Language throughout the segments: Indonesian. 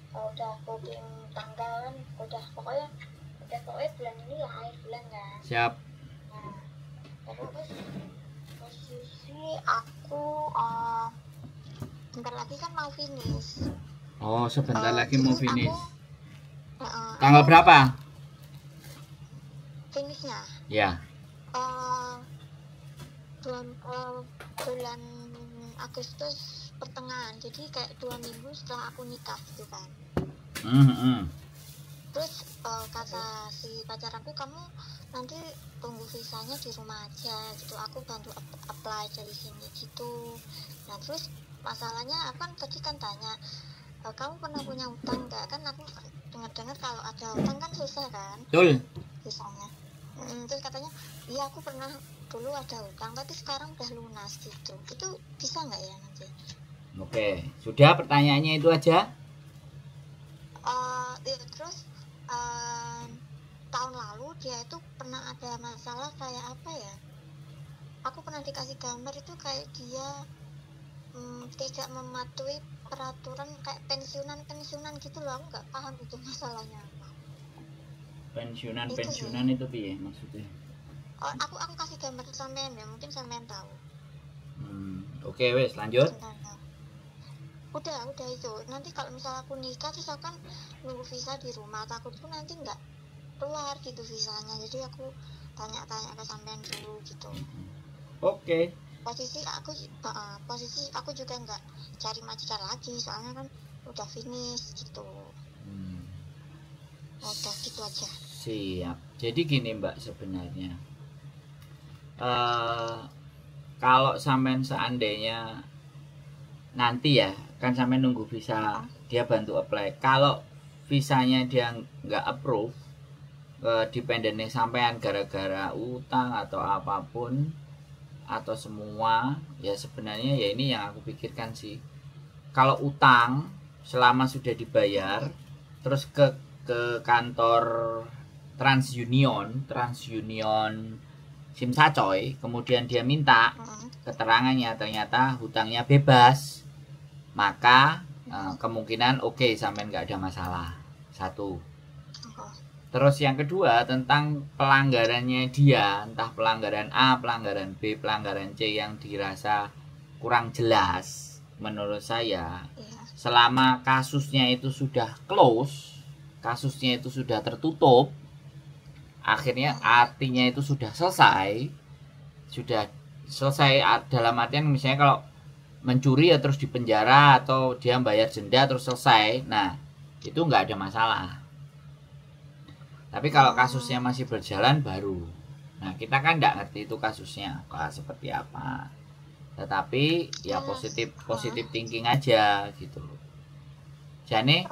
udah booking tanggal kan, udah pokoknya bulan ini lah, akhir bulan kan. Siap. Nah, terus posisi aku bentar lagi kan mau finish. Oh, sebentar lagi mau jadi finish. Tanggal berapa? Finishnya? Ya. Bulan Agustus pertengahan, jadi kayak 2 minggu setelah aku nikah gitu kan. Terus kata si pacar aku, kamu nanti tunggu visanya di rumah aja gitu, aku bantu apply dari sini gitu. Nah terus masalahnya aku kan tadi kan tanya, kamu pernah punya utang nggak? Kan aku dengar kalau ada utang kan susah kan. Betul. Visanya. Terus katanya, iya aku pernah dulu ada utang tapi sekarang udah lunas gitu. Itu bisa nggak ya nanti? Oke, sudah pertanyaannya itu aja. Terus tahun lalu dia itu pernah ada masalah kayak apa ya? Aku pernah dikasih gambar itu kayak dia tidak mematuhi peraturan kayak pensiunan gitu loh. Aku nggak paham itu masalahnya apa. Pensiunan itu piye maksudnya? Aku kasih gambar sampean ya, mungkin sampean tahu. Oke, wes lanjut. Udah itu. Nanti kalau misalnya aku nikah terus aku kan nunggu visa di rumah, takutku nanti nggak keluar gitu visanya. Jadi aku tanya-tanya ke sampean dulu gitu. Oke. Posisi aku juga nggak cari majikan lagi, soalnya kan udah finish gitu. Udah gitu aja. Siap. Jadi gini Mbak, sebenarnya kalau sampean seandainya nanti ya kan sampean nunggu visa, dia bantu apply. Kalau visanya dia nggak approve, dependennya sampean gara-gara utang atau apapun atau semua, ya sebenarnya ya ini yang aku pikirkan sih. Kalau utang selama sudah dibayar, terus ke kantor TransUnion Simsacoy, kemudian dia minta keterangannya ternyata hutangnya bebas, maka kemungkinan oke, sampean nggak ada masalah. Satu. Terus yang kedua tentang pelanggarannya dia, entah pelanggaran A, pelanggaran B, pelanggaran C yang dirasa kurang jelas menurut saya, selama kasusnya itu sudah close, kasusnya itu sudah tertutup, akhirnya artinya itu sudah selesai dalam artian misalnya kalau mencuri ya terus dipenjara atau dia bayar denda terus selesai, nah itu nggak ada masalah. Tapi kalau kasusnya masih berjalan baru, nah kita kan nggak ngerti itu kasusnya seperti apa, tetapi ya positif thinking aja gitu. Jadi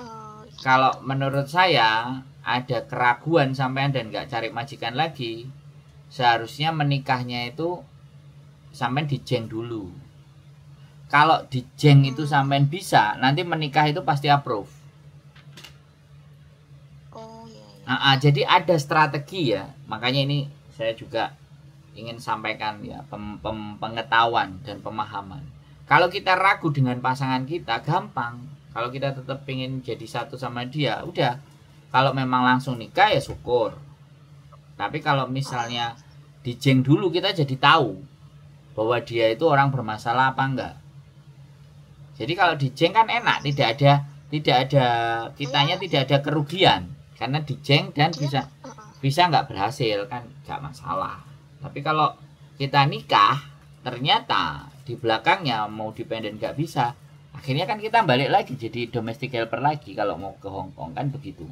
kalau menurut saya ada keraguan sampean dan nggak cari majikan lagi, seharusnya menikahnya itu sampean dijeng dulu. Kalau dijeng itu sampean bisa, nanti menikah itu pasti approve. Jadi ada strategi ya, makanya ini saya juga ingin sampaikan ya pengetahuan dan pemahaman. Kalau kita ragu dengan pasangan kita gampang, kalau kita tetap ingin jadi satu sama dia, udah. Kalau memang langsung nikah ya syukur. Tapi kalau misalnya dijeng dulu, kita jadi tahu bahwa dia itu orang bermasalah apa enggak. Jadi kalau dijeng kan enak, tidak ada kitanya tidak ada kerugian karena dijeng dan bisa nggak berhasil kan nggak masalah. Tapi kalau kita nikah ternyata di belakangnya mau dependen nggak bisa, akhirnya kan kita balik lagi jadi domestic helper lagi kalau mau ke Hong Kong kan begitu.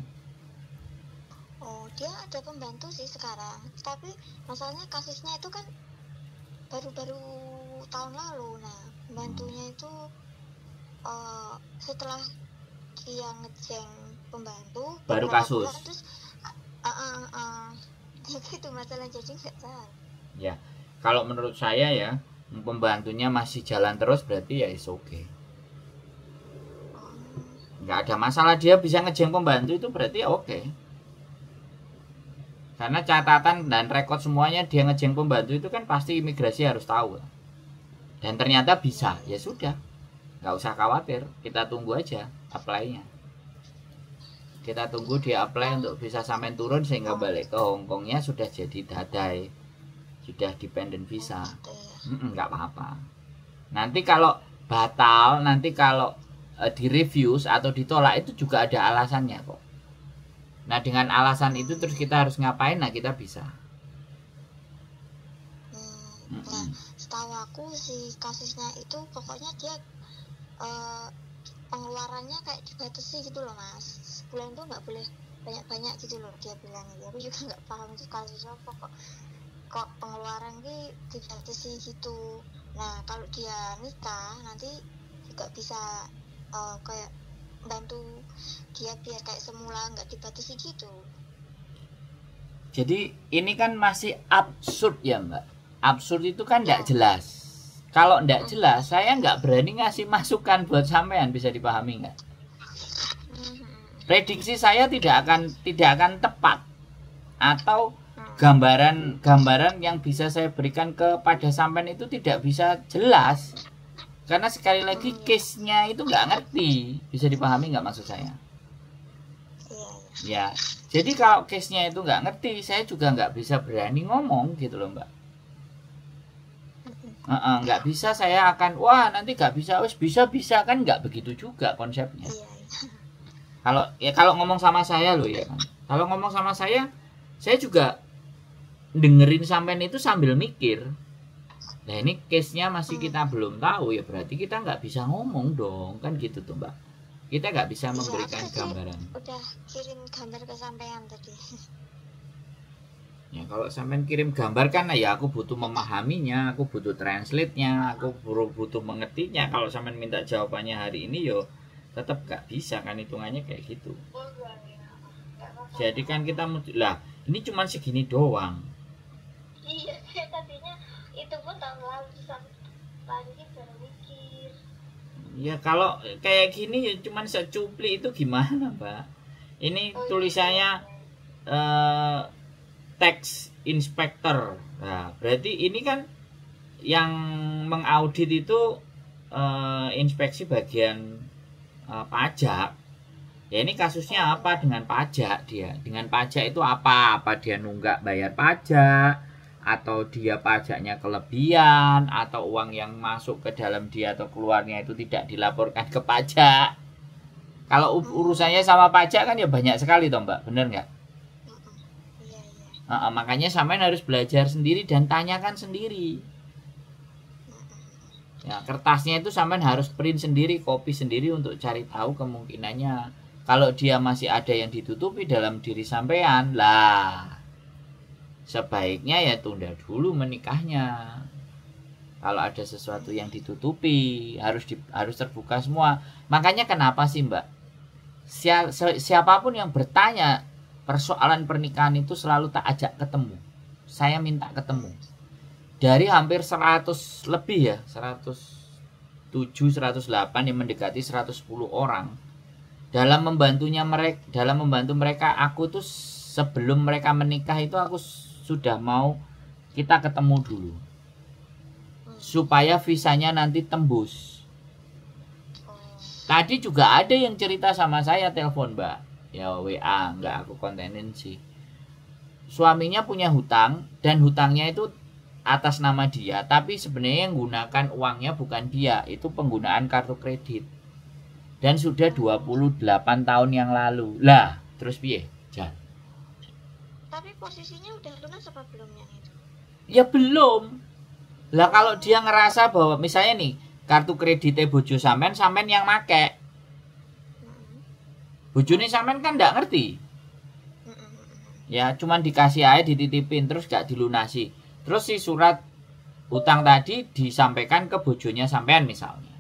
Dia ada pembantu sih sekarang, tapi masalahnya kasusnya itu kan baru-baru tahun lalu. Nah pembantunya itu setelah dia ngejeng pembantu baru kasus bulan, terus itu masalah, jadi nggak tahu ya. Kalau menurut saya ya, pembantunya masih jalan terus berarti ya is okay, nggak ada masalah. Dia bisa ngejeng pembantu itu berarti ya oke. Karena catatan dan rekod semuanya dia ngejeng pembantu itu kan pasti imigrasi harus tahu. Dan ternyata bisa, ya sudah, nggak usah khawatir, kita tunggu aja apply-nya. Kita tunggu dia apply untuk visa sampai turun sehingga balik ke Hong Kongnya sudah jadi dadai, sudah dependent visa. Nggak apa-apa. Nanti kalau batal, nanti kalau di refuse atau ditolak itu juga ada alasannya kok. Nah dengan alasan itu terus kita harus ngapain? Nah kita bisa. Nah setahu aku si kasusnya itu pokoknya dia pengeluarannya kayak dibatasi gitu loh mas, sebulan tuh nggak boleh banyak-banyak gitu loh dia bilang. Ya aku juga nggak paham itu kasusnya apa kok pengeluaran ini dibatasi gitu. Nah kalau dia nikah nanti juga bisa kayak bantu dia biar kayak semula nggak dibatasi gitu. Jadi ini kan masih absurd ya mbak. Absurd itu kan nggak jelas. Kalau nggak jelas, saya nggak berani ngasih masukan buat sampean, bisa dipahami nggak? Prediksi saya tidak akan tepat, atau gambaran yang bisa saya berikan kepada sampean itu tidak bisa jelas, karena sekali lagi case-nya itu nggak ngerti, bisa dipahami nggak maksud saya? Ya, jadi kalau case-nya itu nggak ngerti, saya juga nggak bisa berani ngomong gitu loh mbak. Nggak bisa saya akan wah nanti nggak bisa, wes bisa kan, nggak begitu juga konsepnya. Kalau ngomong sama saya loh ya kan, kalau ngomong sama saya juga dengerin sampean itu sambil mikir. Nah ini case nya masih kita belum tahu ya, berarti kita nggak bisa ngomong dong kan gitu tuh mbak. Kita nggak bisa memberikan gambaran. Udah kirim gambar ke sampean tadi. Ya kalau sampean kirim gambar kan ya aku butuh memahaminya, aku butuh translate-nya, aku butuh mengertinya. Kalau sampean minta jawabannya hari ini yo tetap gak bisa kan, hitungannya kayak gitu. Jadi kan kita lah ini cuma segini doang. Iya, tadinya itu pun tahun lalu lagi baru mikir. Ya kalau kayak gini ya cuma secupli itu gimana, Mbak? Ini tulisannya tax inspector. Nah, berarti ini kan yang mengaudit itu inspeksi bagian pajak. Ya ini kasusnya apa dengan pajak dia? Dengan pajak itu apa? Apa dia nunggak bayar pajak, atau dia pajaknya kelebihan, atau uang yang masuk ke dalam dia atau keluarnya itu tidak dilaporkan ke pajak. Kalau urusannya sama pajak kan ya banyak sekali toh Mbak, bener nggak? Makanya sampean harus belajar sendiri dan tanyakan sendiri. Ya, kertasnya itu sampean harus print sendiri, copy sendiri untuk cari tahu kemungkinannya. Kalau dia masih ada yang ditutupi dalam diri sampean, lah sebaiknya ya tunda dulu menikahnya. Kalau ada sesuatu yang ditutupi, harus terbuka semua. Makanya kenapa sih Mbak? Siapapun yang bertanya persoalan pernikahan itu selalu tak ajak ketemu. Saya minta ketemu. Dari hampir 100 lebih ya, 107, 108 yang mendekati 110 orang. Dalam membantu mereka, aku tuh sebelum mereka menikah itu aku sudah mau kita ketemu dulu. Supaya visanya nanti tembus. Tadi juga ada yang cerita sama saya telepon Mbak. Ya WA, enggak aku kontenin sih. Suaminya punya hutang dan hutangnya itu atas nama dia, tapi sebenarnya yang gunakan uangnya bukan dia, itu penggunaan kartu kredit. Dan sudah 28 tahun yang lalu. Lah, terus piye? Jan. Tapi posisinya udah lunas apa belum yang itu? Ya belum. Lah kalau dia ngerasa bahwa misalnya nih, kartu kreditnya bojo sampean yang make. Bojone sampean kan nggak ngerti. Ya cuman dikasih aja, dititipin terus gak dilunasi. Terus si surat utang tadi disampaikan ke bojonya sampean misalnya.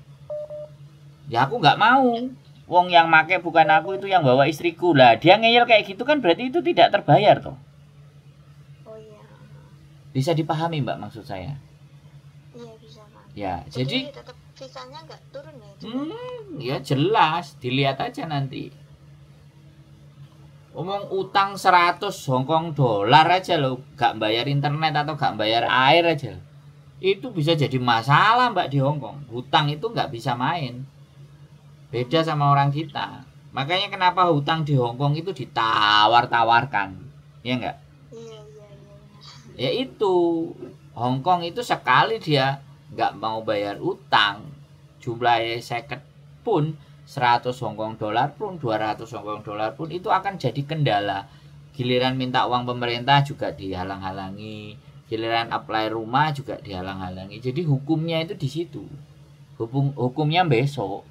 Ya aku nggak mau. Wong yang make bukan aku, itu yang bawa istriku. Lah dia ngeyel kayak gitu kan berarti itu tidak terbayar toh. Oh iya. Bisa dipahami Mbak maksud saya? Iya bisa Pak. Ya jadi tetap visanya nggak turun ya? Ya jelas, dilihat aja nanti. Omong utang 100 Hongkong dolar aja loh, gak bayar internet atau gak bayar air aja, itu bisa jadi masalah Mbak di Hongkong. Hutang itu gak bisa main, beda sama orang kita. Makanya kenapa hutang di Hong Kong itu ditawar-tawarkan, ya enggak? Iya, iya, iya. Ya itu, Hong Kong itu sekali dia nggak mau bayar utang, jumlahnya seket pun, 100 Hong Kong dolar pun, 200 Hong Kong dolar pun, itu akan jadi kendala. Giliran minta uang pemerintah juga dihalang-halangi, giliran apply rumah juga dihalang-halangi. Jadi hukumnya itu di situ. Hukumnya besok.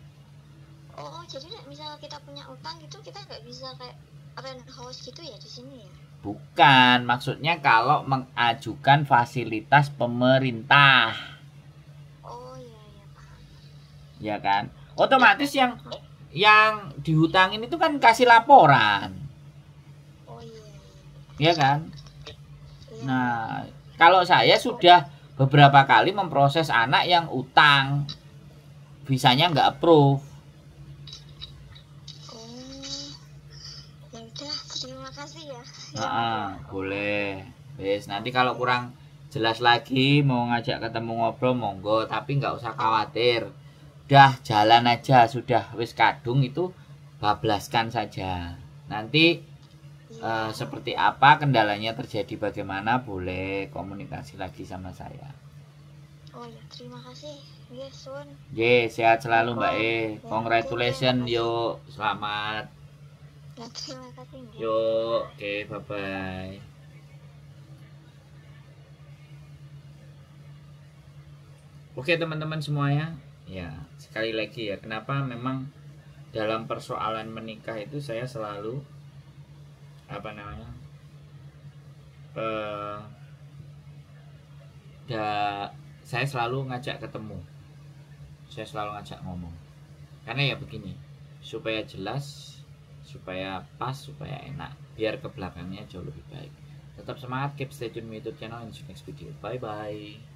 Oh, jadi misalnya kita punya utang gitu, kita nggak bisa kayak rent house gitu ya di sini ya? Bukan, maksudnya kalau mengajukan fasilitas pemerintah. Oh iya, iya, paham. Ya kan? Otomatis yang dihutangin itu kan kasih laporan. Oh iya, iya. Ya kan? Iya. Nah, kalau saya sudah beberapa kali memproses anak yang utang, visanya nggak approve. Oh, ya udah, terima kasih ya. Boleh. Wes, nanti kalau kurang jelas lagi mau ngajak ketemu ngobrol monggo, tapi nggak usah khawatir. Udah jalan aja, sudah wis kadung itu bablaskan saja. Nanti seperti apa kendalanya terjadi bagaimana boleh komunikasi lagi sama saya. Oh ya, terima kasih. Yes, Sun. Sehat selalu Mbak E. Congratulations, yuk. Selamat. Ya, terima kasih. Yuk, oke, bye-bye. Oke teman-teman semuanya, ya sekali lagi ya, kenapa memang dalam persoalan menikah itu saya selalu saya selalu ngajak ketemu, saya selalu ngajak ngomong, karena ya begini, supaya jelas, supaya pas, supaya enak, biar ke belakangnya jauh lebih baik. Tetap semangat, keep stay tune with YouTube channel in the next video. Bye bye.